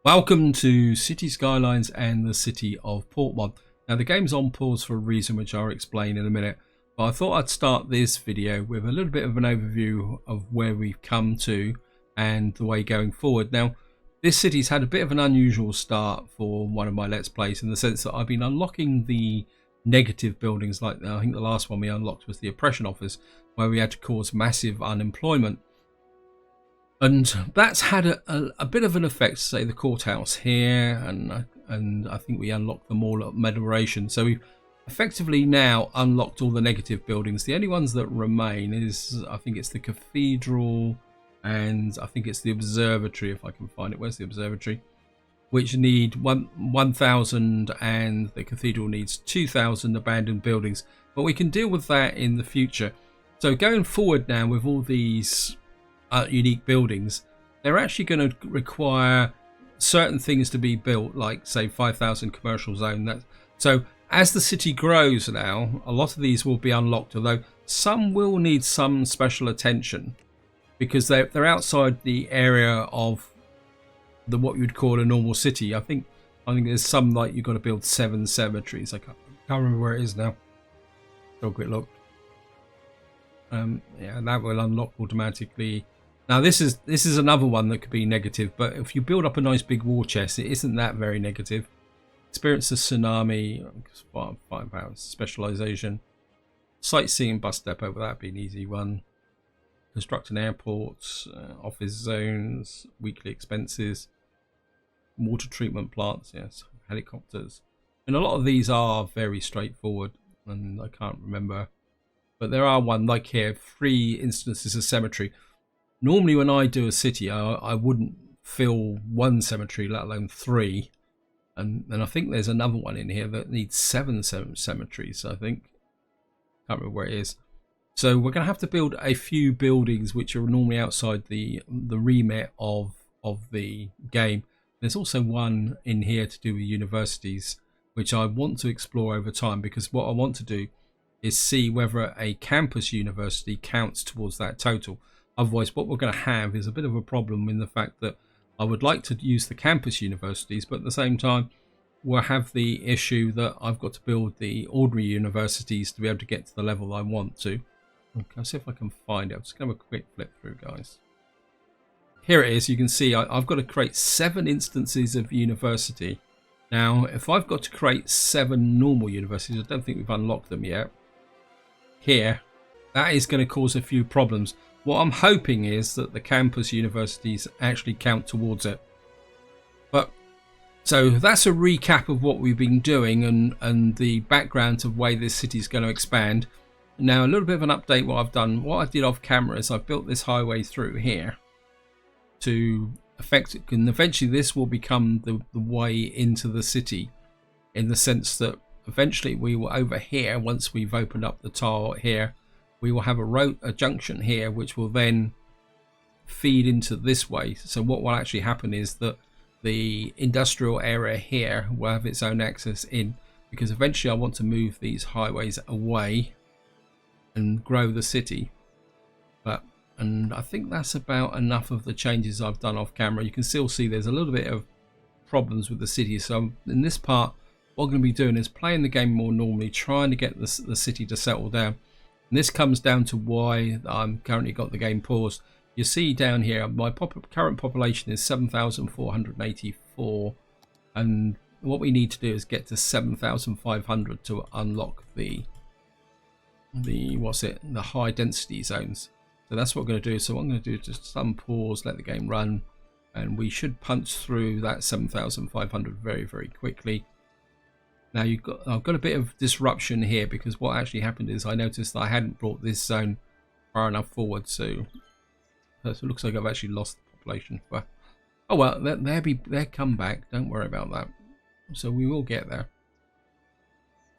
Welcome to City Skylines and the City of Portmont. Now the game's on pause for a reason which I'll explain in a minute, but I thought I'd start this video with a little bit of an overview of where we've come to and the way going forward. Now this city's had a bit of an unusual start for one of my Let's Plays in the sense that I've been unlocking the negative buildings. Like I think the last one we unlocked was the Oppression Office, where we had to cause massive unemployment. And that's had a bit of an effect, say the courthouse here, and I think we unlocked them all at Moderation. So we've effectively now unlocked all the negative buildings. The only ones that remain is, I think it's the cathedral, and I think it's the observatory, if I can find it. Where's the observatory? Which need 1,000, and the cathedral needs 2,000 abandoned buildings. But we can deal with that in the future. So going forward now with all these unique buildings, they're actually going to require certain things to be built, like say 5,000 commercial zone. So as the city grows now, a lot of these will be unlocked, although some will need some special attention because they're outside the area of what you'd call a normal city. I think there's some, like you've got to build 7 cemeteries. I can't remember where it is now. Have a quick look. Yeah, that will unlock automatically. Now this is another one that could be negative, but if you build up a nice big war chest, it isn't that very negative. Experience a tsunami, 5 hours. Specialization, sightseeing bus depot, that'd be an easy one. Construct an airport, office zones, weekly expenses, water treatment plants, yes, helicopters. And a lot of these are very straightforward, and I can't remember, but there are one like here, 3 instances of cemetery. Normally when I do a city, I wouldn't fill 1 cemetery, let alone 3. And I think there's another one in here that needs 7 cemeteries, I think. Can't remember where it is. So we're going to have to build a few buildings which are normally outside the remit of the game. There's also one in here to do with universities, which I want to explore over time, because what I want to do is see whether a campus university counts towards that total. Otherwise, what we're going to have is a bit of a problem in the fact that I would like to use the campus universities, but at the same time, we'll have the issue that I've got to build the ordinary universities to be able to get to the level I want to. Okay, I'll see if I can find it. I'm just going to have a quick flip through, guys. Here it is. You can see I've got to create 7 instances of university. Now, if I've got to create 7 normal universities, I don't think we've unlocked them yet. Here, that is going to cause a few problems. What I'm hoping is that the campus universities actually count towards it. But so that's a recap of what we've been doing and the background to the way this city is going to expand. Now a little bit of an update what I've done. What I did off camera is I've built this highway through here to affect it, and eventually this will become the way into the city, in the sense that eventually we will, over here, once we've opened up the tile here, we will have a junction here which will then feed into this way. So what will actually happen is that the industrial area here will have its own access in, because eventually I want to move these highways away and grow the city. And I think that's about enough of the changes I've done off camera. You can still see there's a little bit of problems with the city. So in this part, what I'm going to be doing is playing the game more normally, trying to get the city to settle down. And this comes down to why I'm currently got the game paused. You see down here, my current population is 7,484, and what we need to do is get to 7,500 to unlock the high density zones. So that's what we're going to do. So what I'm going to do is just unpause, let the game run, and we should punch through that 7,500 very, very quickly. Now I've got a bit of disruption here, because what actually happened is I noticed that I hadn't brought this zone far enough forward, so it looks like I've actually lost the population. But oh well, they'll come back. Don't worry about that. So we will get there.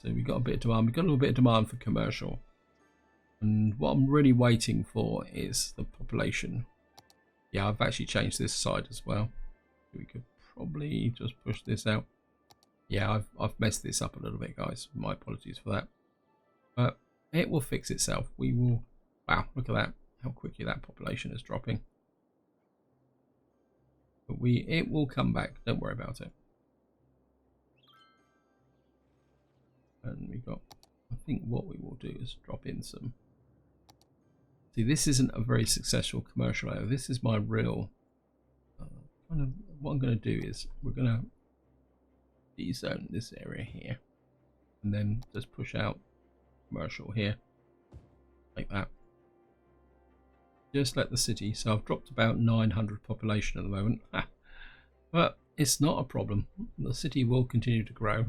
So we got a bit of demand. We've got a little bit of demand for commercial, and what I'm really waiting for is the population. Yeah, I've actually changed this side as well. We could probably just push this out. Yeah, I've messed this up a little bit, guys. My apologies for that. But it will fix itself. We will... Wow, look at that. How quickly that population is dropping. But it will come back. Don't worry about it. And we got, I think what we will do is drop in some. See, this isn't a very successful commercial area. This is my real kind of, what I'm going to do is we're going to de-zone this area here and then just push out commercial here like that. Just let the city, so I've dropped about 900 population at the moment, but it's not a problem. The city will continue to grow.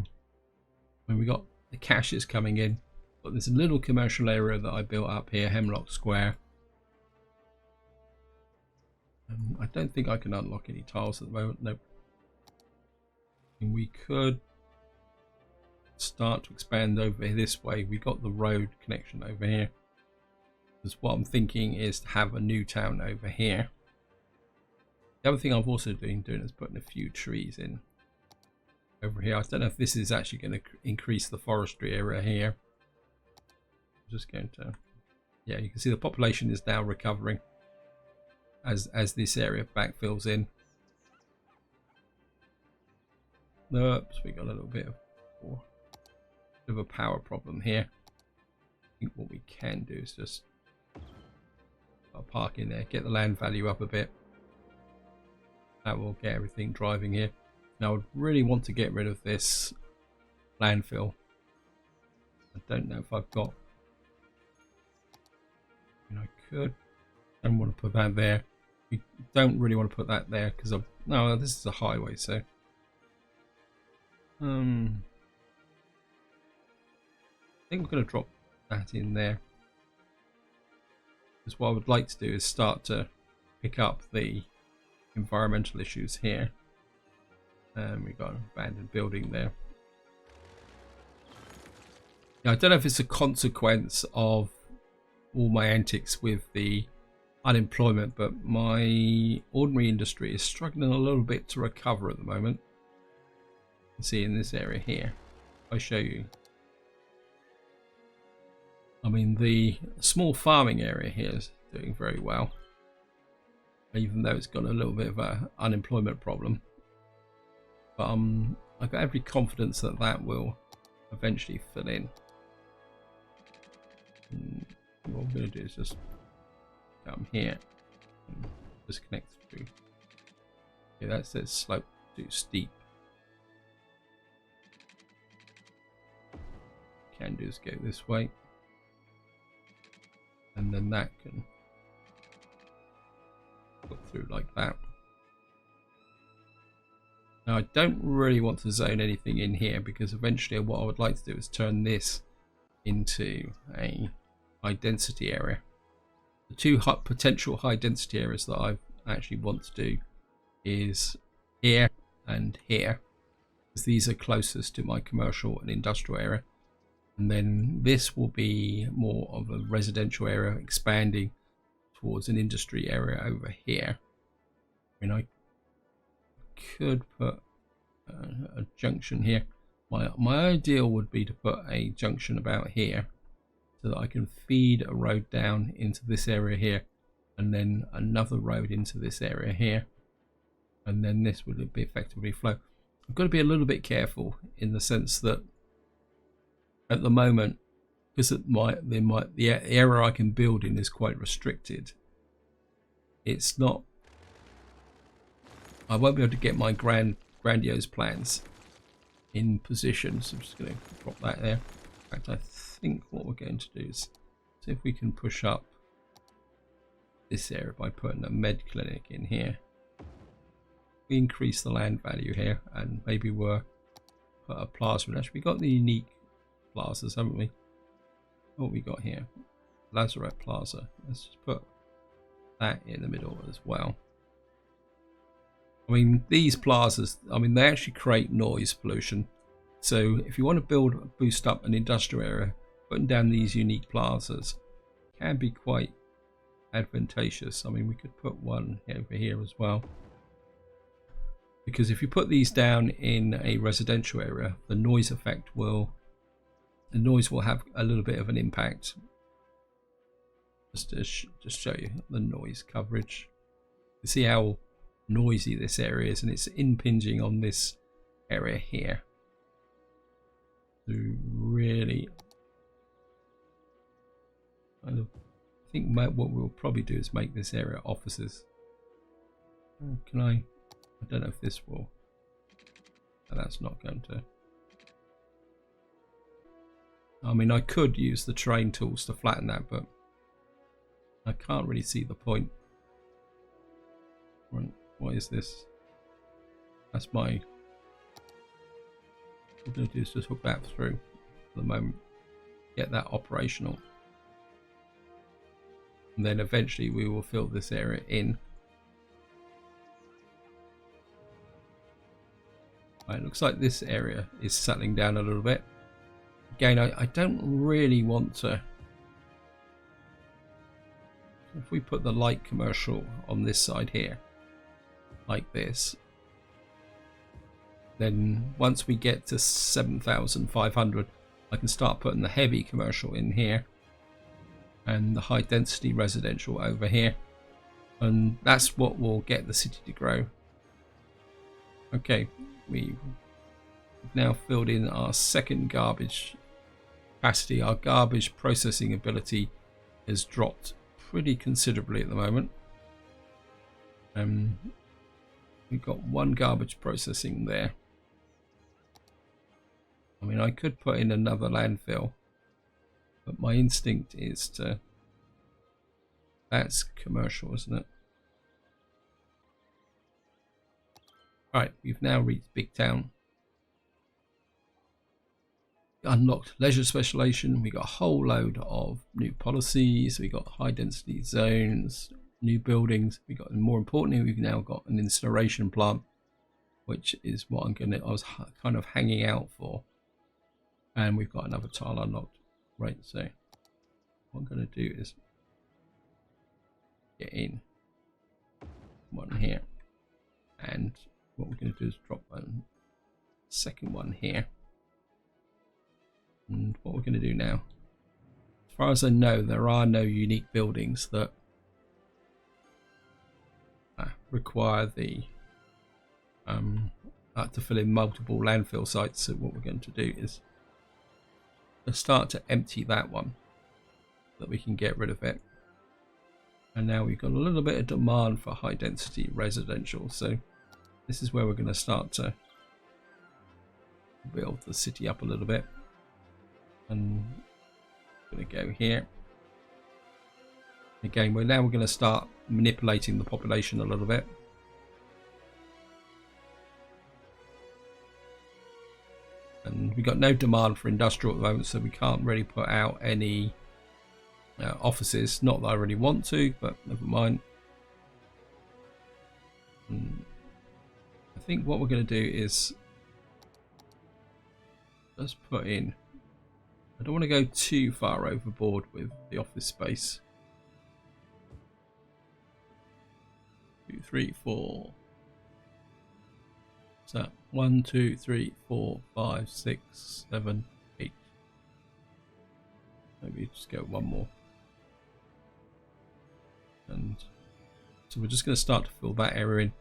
When we got the cash is coming in, but there's a little commercial area that I built up here, Hemlock Square. I don't think I can unlock any tiles at the moment. Nope. And we could start to expand over this way. We got the road connection over here. Because what I'm thinking is to have a new town over here. The other thing I've also been doing is putting a few trees in over here. I don't know if this is actually going to increase the forestry area here. I'm just going to, yeah, you can see the population is now recovering as this area backfills in. Oops, we got a little bit of a power problem here. I think what we can do is just park in there, get the land value up a bit. That will get everything driving here. Now I would really want to get rid of this landfill. I don't know if I've got, I could. I don't want to put that there. We don't really want to put that there because no, this is a highway, so I think we're going to drop that in there. Because what I would like to do is start to pick up the environmental issues here. And we've got an abandoned building there. Now, I don't know if it's a consequence of all my antics with the unemployment, but my ordinary industry is struggling a little bit to recover at the moment. You can see in this area here. I'll show you. I mean, the small farming area here is doing very well, even though it's got a little bit of an unemployment problem. But I've got every confidence that that will eventually fill in. And what I'm going to do is just come here and disconnect through. Okay, that says slope too steep. Can do is go this way. And then that can go through like that. Now I don't really want to zone anything in here because eventually what I would like to do is turn this into a high density area. The two potential high density areas that I actually want to do is here and here, because these are closest to my commercial and industrial area. And then this will be more of a residential area expanding towards an industry area over here. I mean, I could put a junction here. My ideal would be to put a junction about here so that I can feed a road down into this area here and then another road into this area here. And then this would be effectively flow. I've got to be a little bit careful in the sense that at the moment, because the area I can build in is quite restricted, it's not, I won't be able to get my grandiose plans in position. So I'm just going to drop that there. In fact, I think what we're going to do is see if we can push up this area by putting a med clinic in here. We increase the land value here, and maybe we'll put a plaza. Actually, we got the unique plazas, haven't we? What we got here? Lazarette Plaza. Let's just put that in the middle as well. I mean, these plazas, I mean, they actually create noise pollution. So if you want to boost up an industrial area, putting down these unique plazas can be quite advantageous. I mean, we could put one over here as well. Because if you put these down in a residential area, the noise will have a little bit of an impact. Just to show you the noise coverage. You see how noisy this area is, and it's impinging on this area here. So really, I think what we'll probably do is make this area offices. Can I don't know if this will. No, that's not going to. I mean, I could use the terrain tools to flatten that, but I can't really see the point. Right, what is this? That's my. What we're going to do is just hook that through for the moment, get that operational, and then eventually we will fill this area in. Right, it looks like this area is settling down a little bit. Again, I don't really want to. If we put the light commercial on this side here, like this, then once we get to 7,500, I can start putting the heavy commercial in here and the high density residential over here, and that's what will get the city to grow. Okay, we've now filled in our second garbage capacity. Our garbage processing ability has dropped pretty considerably at the moment. We've got one garbage processing there. I mean, I could put in another landfill, but my instinct is to. That's commercial, isn't it? Right, we've now reached Big Town. Unlocked leisure specialization. We got a whole load of new policies. We got high density zones, new buildings. We got, and more importantly, we've now got an incineration plant, which is what I was kind of hanging out for. And we've got another tile unlocked. Right, so what I'm going to do is get in one here, and what we're going to do is drop a second one here. And what we're going to do now, as far as I know, there are no unique buildings that require the to fill in multiple landfill sites. So what we're going to do is start to empty that one, so that we can get rid of it. And now we've got a little bit of demand for high density residential, so this is where we're going to start to build the city up a little bit. And I'm going to go here. Again, we're going to start manipulating the population a little bit. And we've got no demand for industrial at the moment, so we can't really put out any offices. Not that I really want to, but never mind. And I think what we're going to do is let's put in. I don't want to go too far overboard with the office space. 2, 3, 4. So 1, 2, 3, 4, 5, 6, 7, 8. Maybe just go one more. And so we're just going to start to fill that area in.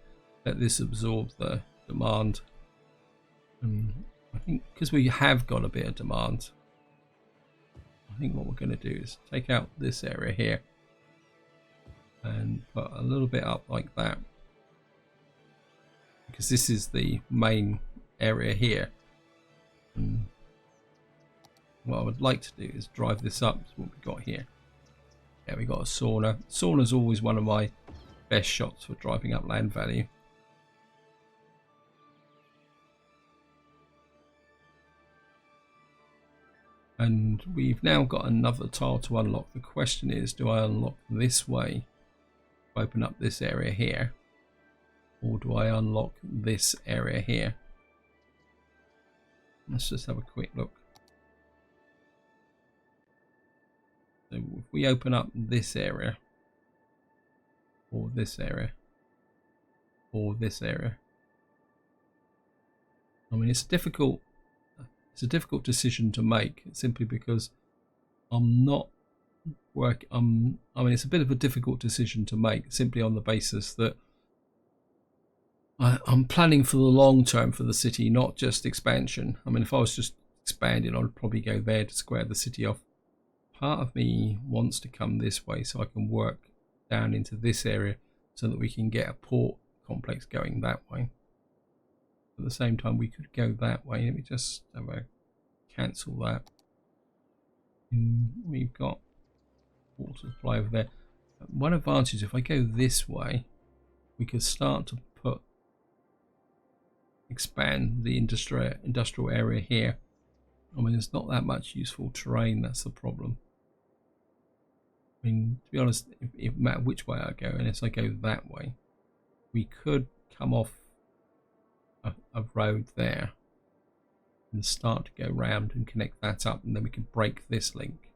Let this absorb the demand. And I think because we have got a bit of demand, I think what we're going to do is take out this area here and put a little bit up like that, because this is the main area here. And what I would like to do is drive this up to what we've got here. Yeah, we got a sauna. Sauna's always one of my best shots for driving up land value. And we've now got another tile to unlock. The question is, do I unlock this way, open up this area here, or do I unlock this area here? Let's just have a quick look. So if we open up this area, or this area, or this area, I mean, it's a difficult decision to make, simply because I'm not I mean, it's a bit of a difficult decision to make, simply on the basis that I'm planning for the long term for the city, not just expansion. I mean, if I was just expanding, I'd probably go there to square the city off. Part of me wants to come this way so I can work down into this area so that we can get a port complex going that way. At the same time, we could go that way. Let me just have a cancel that. We've got water supply over there. One advantage, if I go this way, we could start to expand the industrial area here. I mean, there's not that much useful terrain. That's the problem. I mean, to be honest, if no matter which way I go, unless I go that way, we could come off a road there and start to go round and connect that up, and then we could break this link.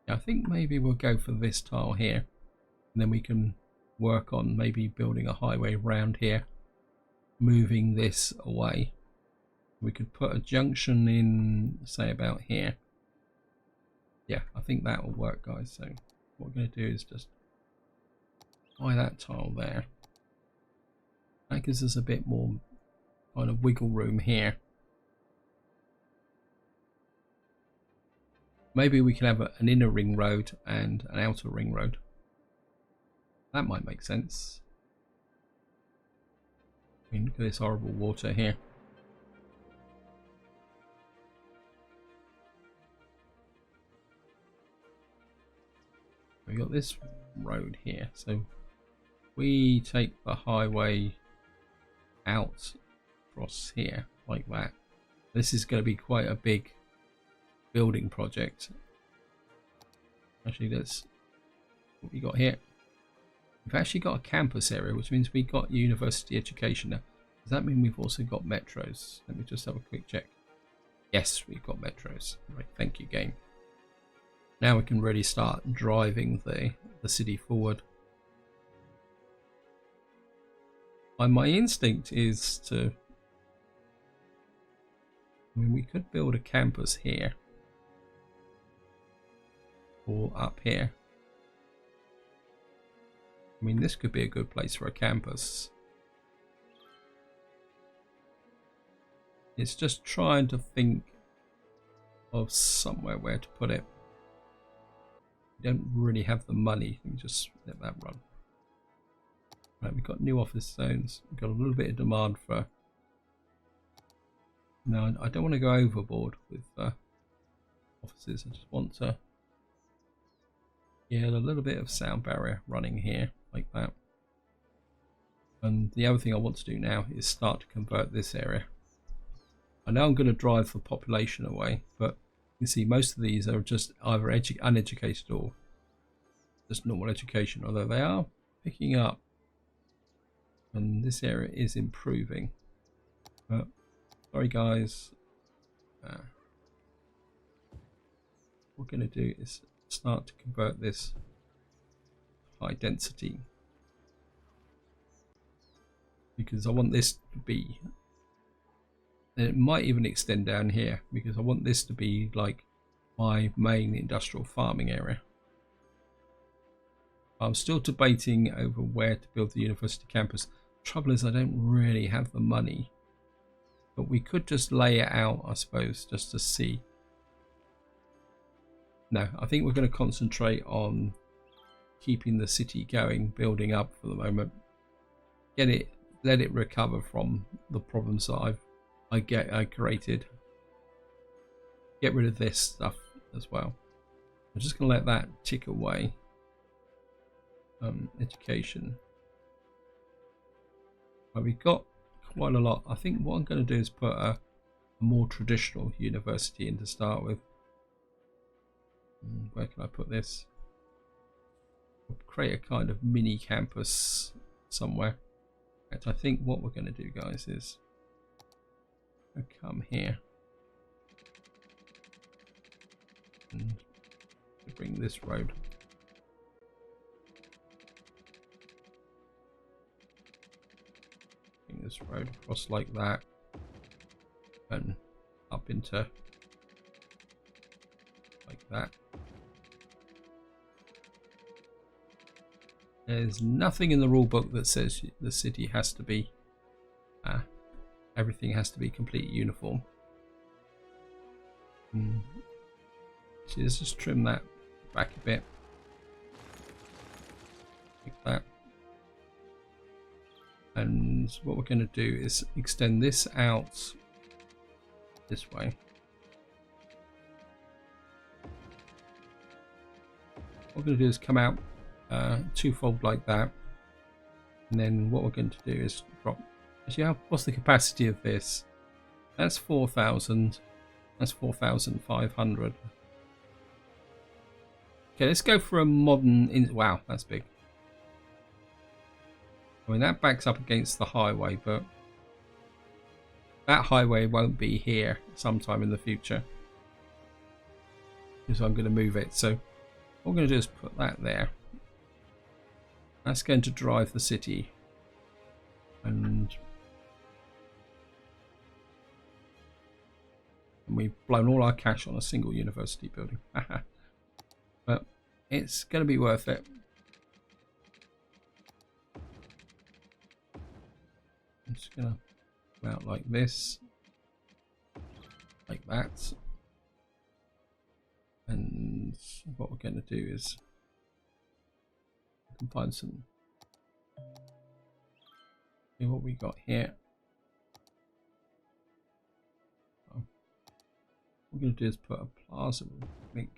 I think maybe we'll go for this tile here, and then we can work on maybe building a highway round here, moving this away. We could put a junction in, say, about here. Yeah, I think that will work, guys. So what we're going to do is just apply that tile there. That gives us a bit more kind of wiggle room here. Maybe we can have an inner ring road and an outer ring road. That might make sense. I mean, look at this horrible water here. We got this road here, so we take the highway out across here like that. This is going to be quite a big building project. Actually, that's what we got here. We've actually got a campus area, which means we got university education now. Does that mean we've also got metros? Let me just have a quick check. Yes, we've got metros. Right, thank you, game. Now we can really start driving the city forward. And my instinct is to... I mean, we could build a campus here. Or up here. I mean, this could be a good place for a campus. It's just trying to think of somewhere where to put it. We don't really have the money. Let me just let that run. Right, we've got new office zones. We've got a little bit of demand for... No, I don't want to go overboard with offices. I just want to get a little bit of sound barrier running here, like that. And the other thing I want to do now is start to convert this area. I know I'm going to drive the population away, but you see most of these are just either uneducated or just normal education, although they are picking up. And this area is improving. But sorry guys, what we're going to do is start to convert this high density, because I want this to be, and it might even extend down here, because I want this to be like my main industrial farming area. I'm still debating over where to build the university campus. Trouble is I don't really have the money, but we could just lay it out, I suppose, just to see. No, I think we're going to concentrate on keeping the city going, building up for the moment. Let it recover from the problems that I created. Get rid of this stuff as well. I'm just going to let that tick away. Education. Well, we've got quite a lot. I think what I'm going to do is put a more traditional university in to start with. Where can I put this? We'll create a kind of mini campus somewhere. And I think what we're going to do, guys, is come here and bring this road. Bring this road across like that and up into like that. There's nothing in the rule book that says the city has to be everything has to be completely uniform. So let's just trim that back a bit, like that. And what we're going to do is extend this out this way. What we're going to do is come out twofold like that, and then what we're going to do is drop. Actually, what's the capacity of this? That's 4,000. That's 4,500. Okay, let's go for a modern. Wow, that's big. I mean, that backs up against the highway, but that highway won't be here sometime in the future, because I'm going to move it. So what we're going to do is put that there. That's going to drive the city, and we've blown all our cash on a single university building. But it's going to be worth it. I'm just going to go out like this, like that. And what we're going to do is we can find some. See what we got here. What we're going to do is put a plaza link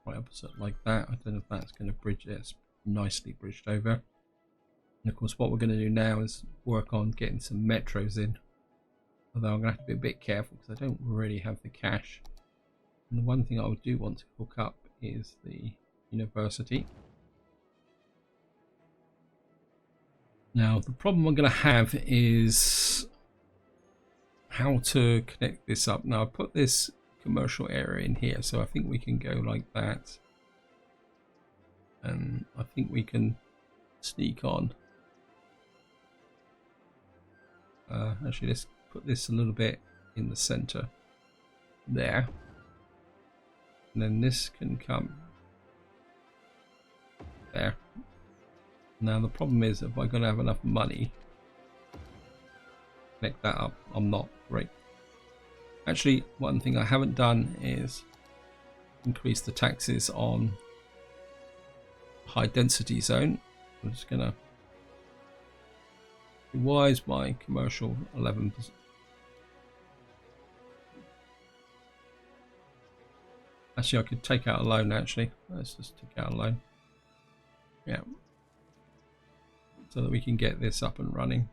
right opposite like that. I don't know if that's going to bridge it. It's nicely bridged over. And of course, what we're going to do now is work on getting some metros in. Although I'm going to have to be a bit careful because I don't really have the cash. And the one thing I do want to hook up is the university. Now, the problem I'm going to have is how to connect this up. Now, I put this commercial area in here, so I think we can go like that. And I think we can sneak on. Actually, let's put this a little bit in the center there. And then this can come there. Now the problem is, if I'm going to have enough money to connect that up, I'm not great. Actually, one thing I haven't done is increase the taxes on high density zone. I'm just going to. Why is my commercial 11%? Actually, I could take out a loan. Actually, let's just take out a loan. Yeah, so that we can get this up and running.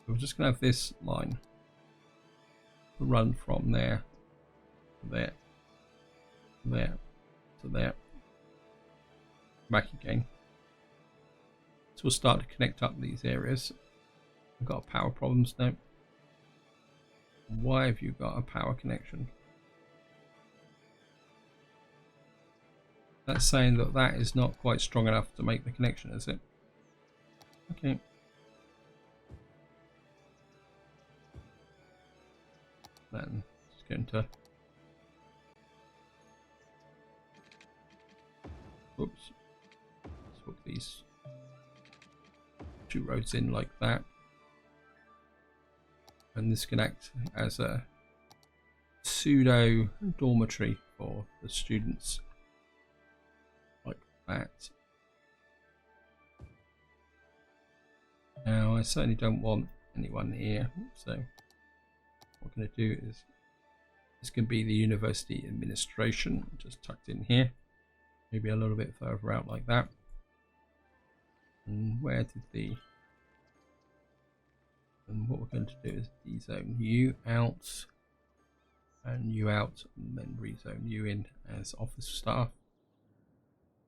We're just going to have this line to run from there to there, to there, to there, back again. So we'll start to connect up these areas. We've got power problems now. Why have you got a power connection? That's saying that that is not quite strong enough to make the connection, is it? Okay. Then it's going to. Oops. Let's put these two roads in like that. And this can act as a pseudo dormitory for the students, like that. Now I certainly don't want anyone here, so what I'm going to do is this can be the university administration, just tucked in here, maybe a little bit further out like that. And where did the and what we're going to do is de-zone you out and you out, and then rezone you in as office staff,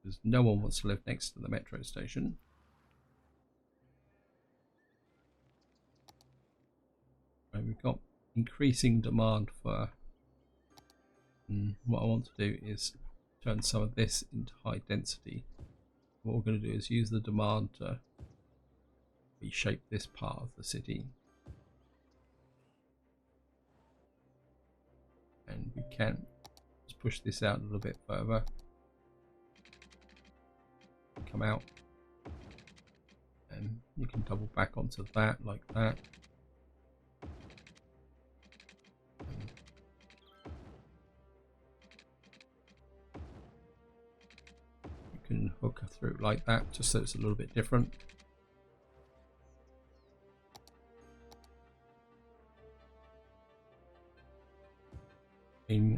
because no one wants to live next to the metro station. And we've got increasing demand for what I want to do is turn some of this into high density. What we're going to do is use the demand to reshape this part of the city, and we've can. Let's push this out a little bit further. Come out. And you can double back onto that like that. You can hook through like that, just so it's a little bit different.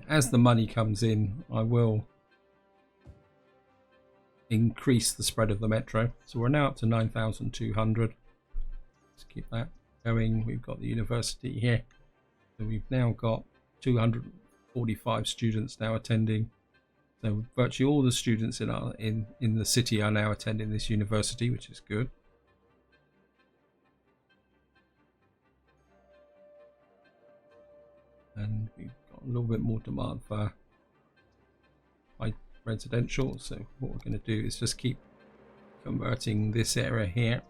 As the money comes in, I will increase the spread of the metro. So we're now up to 9,200. Let's keep that going. We've got the university here. So we've now got 245 students now attending. So virtually all the students in the city are now attending this university, which is good. And we've got a little bit more demand for high residential. So what we're going to do is just keep converting this area here.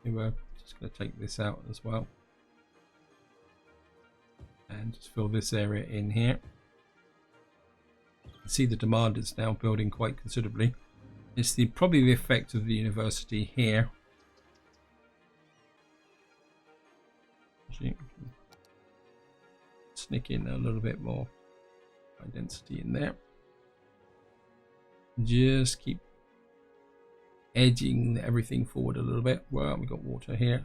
We're just going to take this out as well and just fill this area in here. You can see the demand is now building quite considerably. It's probably the effect of the university here. Sneak in a little bit more high density in there. Just keep edging everything forward a little bit. Well, we got water here.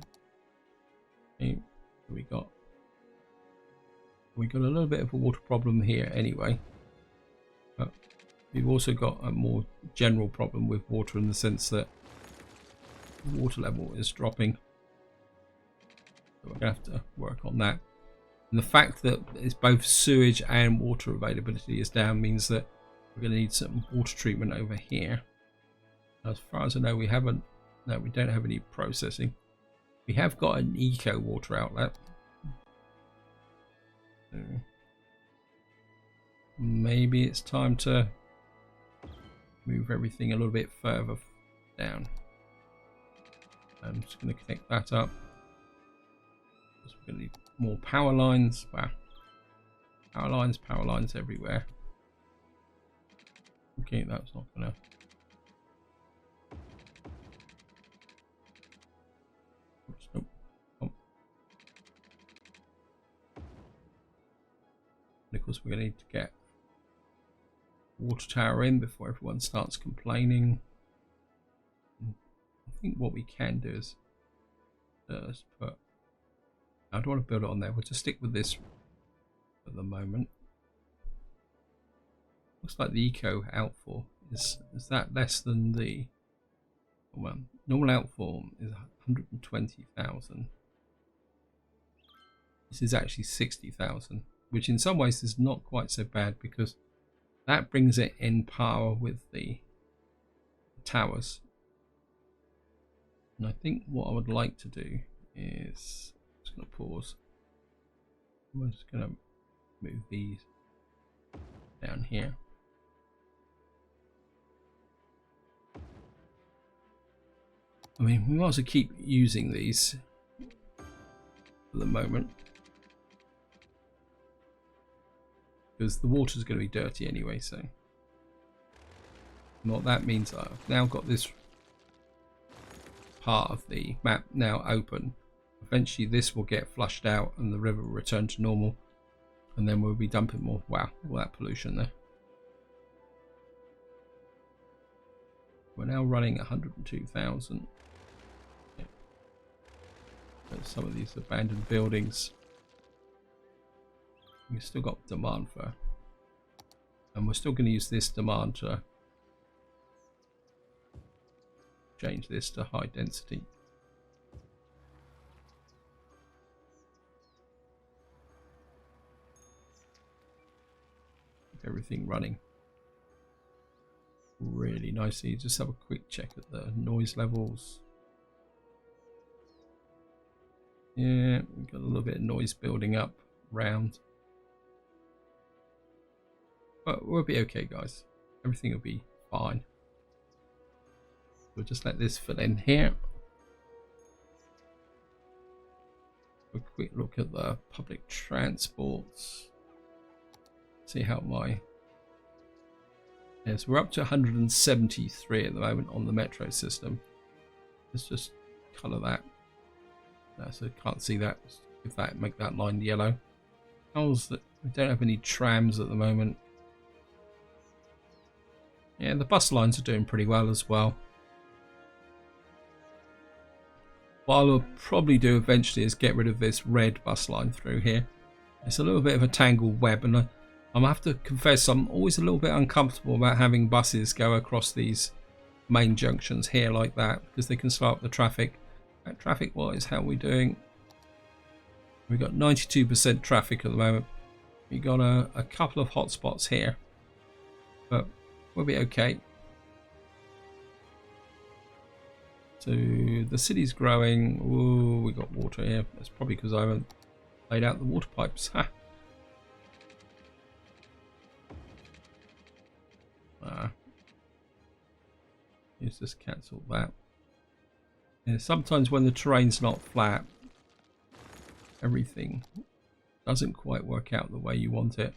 Okay, we got a little bit of a water problem here anyway, but we've also got a more general problem with water in the sense that the water level is dropping, so we're gonna have to work on that. And the fact that it's both sewage and water availability is down means that we're going to need some water treatment over here. As far as I know, we don't have any processing. We have got an eco water outlet. So maybe it's time to move everything a little bit further down. I'm just going to connect that up. We're going to need more power lines. Wow. Power lines everywhere. Okay, that's not going to... Of course, we're going to need to get water tower in before everyone starts complaining. I think what we can do is just put... I don't want to build it on there. We'll just stick with this for the moment. Looks like the eco outfall is that less than the... Well, normal outfall is 120,000. This is actually 60,000. Which in some ways is not quite so bad because that brings it in par with the towers. And I think what I would like to do is, I'm just going to pause. I'm just going to move these down here. I mean, we might as well keep using these for the moment, because the water is going to be dirty anyway. So what that means, I've now got this part of the map now open. Eventually this will get flushed out and the river will return to normal, and then we'll be dumping more. Wow, all that pollution there. We're now running 102,000. Yeah. Some of these abandoned buildings, we've still got demand for, and we're still going to use this demand to change this to high density. Keep everything running really nicely. Just have a quick check at the noise levels. Yeah, we've got a little bit of noise building up around. But we'll be okay, guys. Everything will be fine. We'll just let this fill in here. A quick look at the public transports. See how my... Yes, we're up to 173 at the moment on the metro system. Let's just colour that. No, so can't see that. If that, make that line yellow. How's that? We don't have any trams at the moment. Yeah, the bus lines are doing pretty well as well. What I'll probably do eventually is get rid of this red bus line through here. It's a little bit of a tangled web, and I'm going to have to confess I'm always a little bit uncomfortable about having buses go across these main junctions here like that, because they can slow up the traffic. Traffic wise, how are we doing? We've got 92% traffic at the moment. We've got a couple of hot spots here, but we'll be okay. So the city's growing. Ooh, we got water here. That's probably because I haven't laid out the water pipes. Ha. Let's just cancel that. Yeah, sometimes when the terrain's not flat, everything doesn't quite work out the way you want it.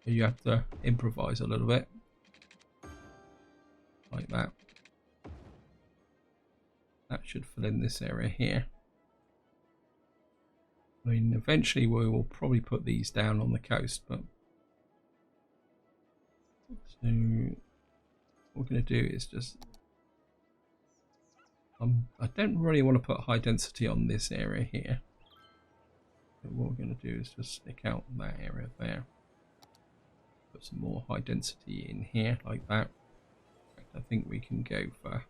You have to improvise a little bit. Like that. That should fill in this area here. I mean, eventually we will probably put these down on the coast, but so what we're going to do is just I don't really want to put high density on this area here. But what we're going to do is just stick out that area there. Put some more high density in here like that. In fact, I think we can go for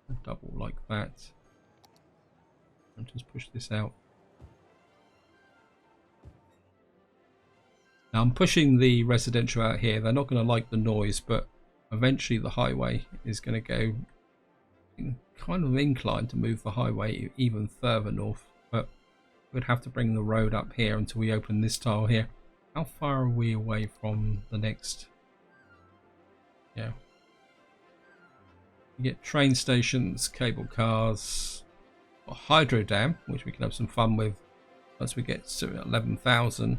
a double like that. And just push this out. Now I'm pushing the residential out here. They're not going to like the noise, but eventually the highway is going to go kind of inclined to move the highway even further north, but we'd have to bring the road up here until we open this tile here. How far are we away from the next? Yeah, you get train stations, cable cars, a hydro dam, which we can have some fun with once we get to 11,000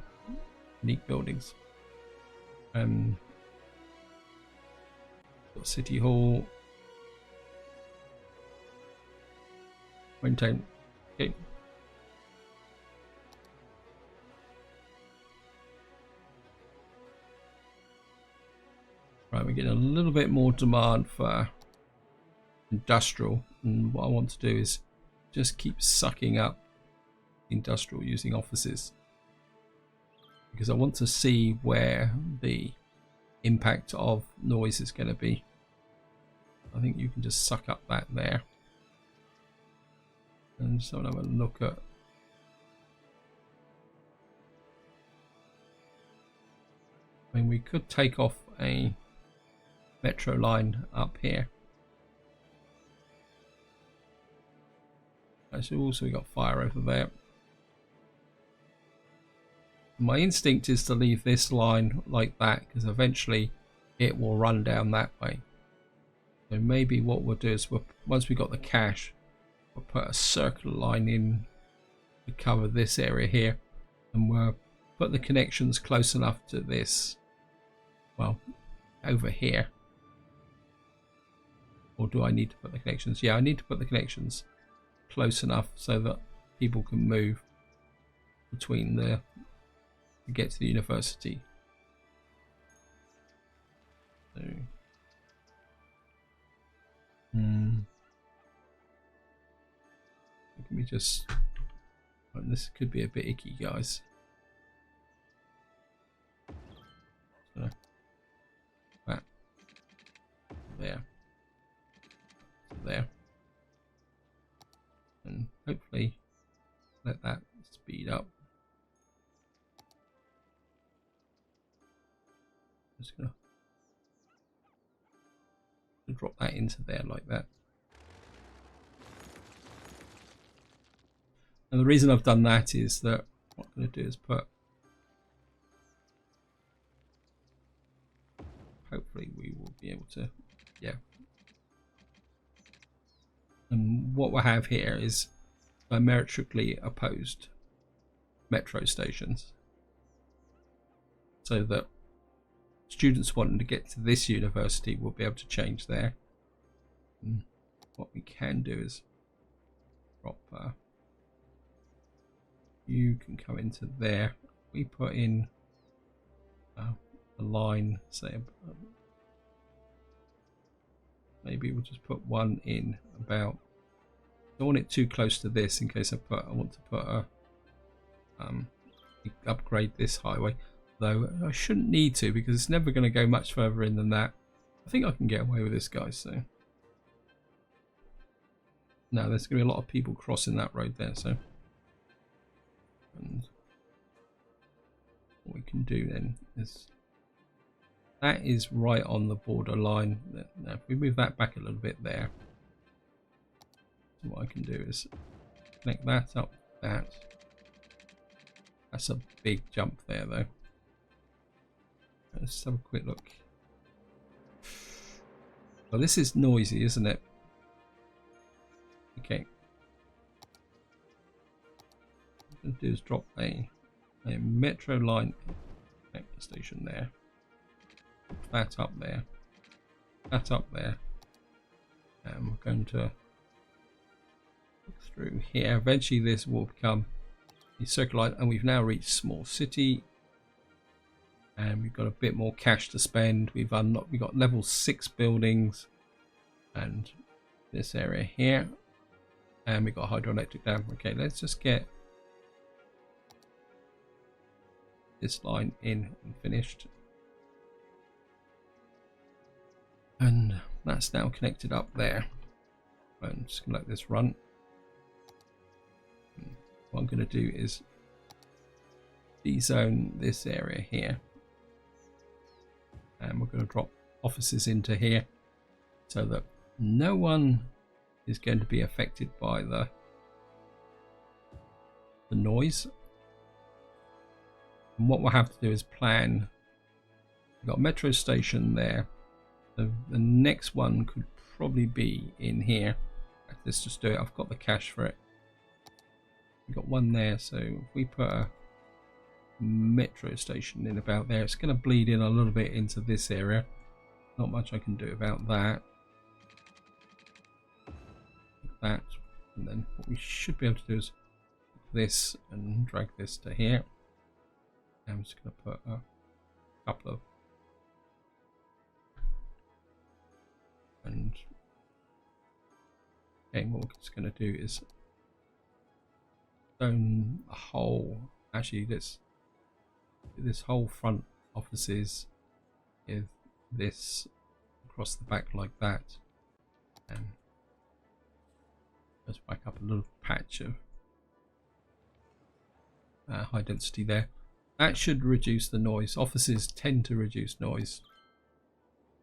unique buildings. Got City Hall. Maintain. Okay. Right, we're getting a little bit more demand for industrial, and what I want to do is just keep sucking up industrial using offices, because I want to see where the impact of noise is going to be. I think you can just suck up that there. And just have a look at I mean, we could take off a metro line up here. So also we got fire over there. My instinct is to leave this line like that, because eventually it will run down that way. So maybe what we'll do is once we got the cache, we'll put a circular line in to cover this area here, and we'll put the connections close enough to this, well, over here. Or do I need to put the connections? Yeah, I need to put the connections close enough so that people can move between to get to the university. So, let me just, well, this could be a bit icky, guys. So, that there, there, and hopefully let that speed up. Just gonna drop that into there like that. And the reason I've done that is that what I'm going to do is put, hopefully we be able to, yeah. And what we'll have here is diametrically opposed metro stations, so that students wanting to get to this university will be able to change there. And what we can do is drop you can come into there. We put in a line, say maybe we'll just put one in about, don't want it too close to this in case I want to put a upgrade this highway, though I shouldn't need to because it's never going to go much further in than that. I think I can get away with this, guys. So now there's going to be a lot of people crossing that road there, so and what we can do then is that is right on the border line. Now if we move that back a little bit there, so what I can do is connect that up. That's a big jump there, though. Let's have a quick look. Well, this is noisy, isn't it? Okay. What I'm going to do is drop a metro line station there. That up there. That up there. And we're going to look through here. Eventually this will become a circle line, and we've now reached small city. And we've got a bit more cash to spend. We've got level 6 buildings and this area here, and we've got hydroelectric dam. Okay, let's just get this line in and finished, and that's now connected up there. I'm just gonna let this run. What I'm gonna do is dezone this area here. And we're going to drop offices into here so that no one is going to be affected by the noise. And what we'll have to do is plan. We've got a metro station there. The next one could probably be in here. Let's just do it. I've got the cash for it. We've got one there, so if we put a metro station in about there, it's going to bleed in a little bit into this area. Not much I can do about that. Like that, and then what we should be able to do is this and drag this to here. And I'm just going to put a couple of, and okay, what we're just going to do is zone a whole, actually this whole front offices with this across the back like that, and let's back up a little patch of high density there. That should reduce the noise. Offices tend to reduce noise.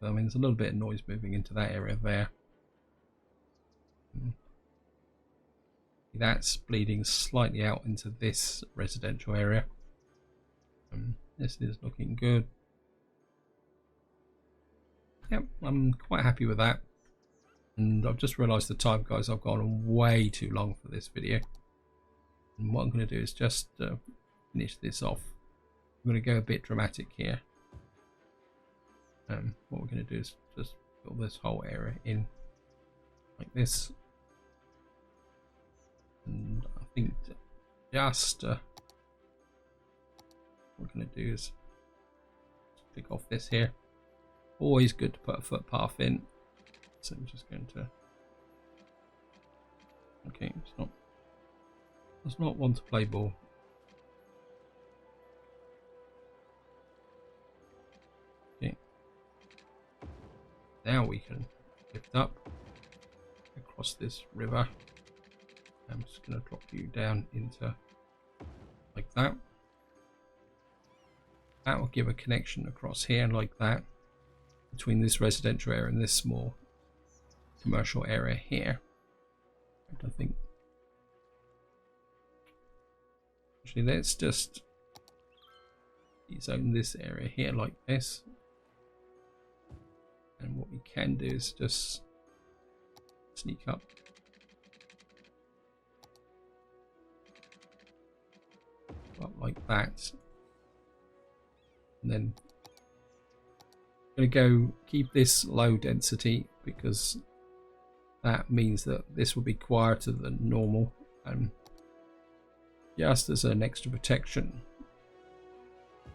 I mean, there's a little bit of noise moving into that area there. That's bleeding slightly out into this residential area. This is looking good. Yep, I'm quite happy with that. And I've just realised the time, guys. I've gone way too long for this video. And what I'm going to do is just finish this off. I'm going to go a bit dramatic here. What we're going to do is just fill this whole area in like this. And I think just what we're going to do is click off this here. Always good to put a footpath in. So I'm just going to, okay, does not want to play ball. Okay, now we can lift up across this river. I'm just going to drop you down into like that. That will give a connection across here like that between this residential area and this small commercial area here. I think actually let's just zone this area here like this. And what we can do is just sneak up. Up like that. And then I'm going to go keep this low density because that means that this will be quieter than normal, and just as an extra protection, I'm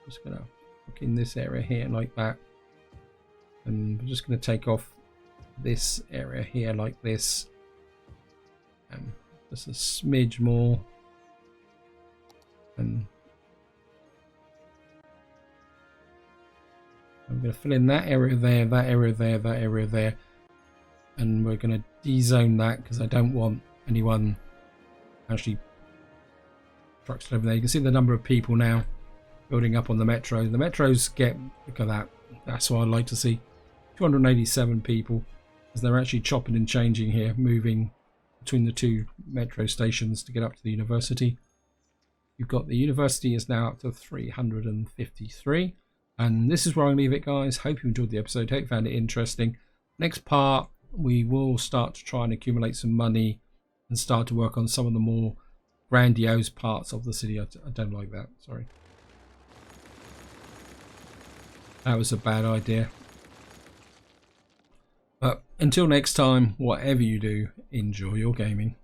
just going to look in this area here like that, and I'm just going to take off this area here like this, and just a smidge more, and I'm going to fill in that area there, that area there, that area there, and we're going to de-zone that because I don't want anyone actually trucks over there. You can see the number of people now building up on the metro. The metros get, look at that, that's what I'd like to see, 287 people, as they're actually chopping and changing here, moving between the two metro stations to get up to the university. You've got the university is now up to 353. And this is where I leave it, guys. Hope you enjoyed the episode. Hope you found it interesting. Next part, we will start to try and accumulate some money and start to work on some of the more grandiose parts of the city. I don't like that. Sorry. That was a bad idea. But until next time, whatever you do, enjoy your gaming.